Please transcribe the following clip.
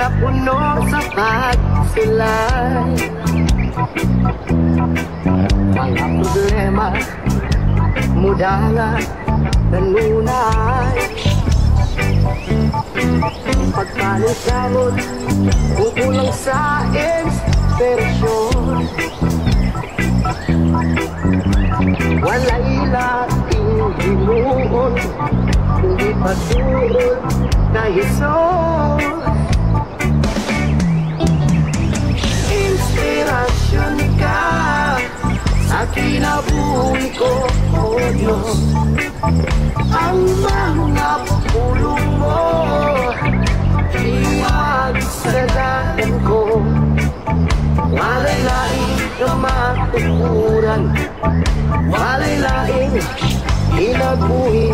napuno sa pagsulay. Mga problema muda nga nanunay. Pagpanusamot kung kulang sa inspirasyon, wala'y laking hinuon, kundi patuon na Jesus. Inspirasyon ka sa kinabuhi ko, O Diyos. Ang mga pulong mo iwagsadahan ko, walay laing na matukuran, walay laing inabuhi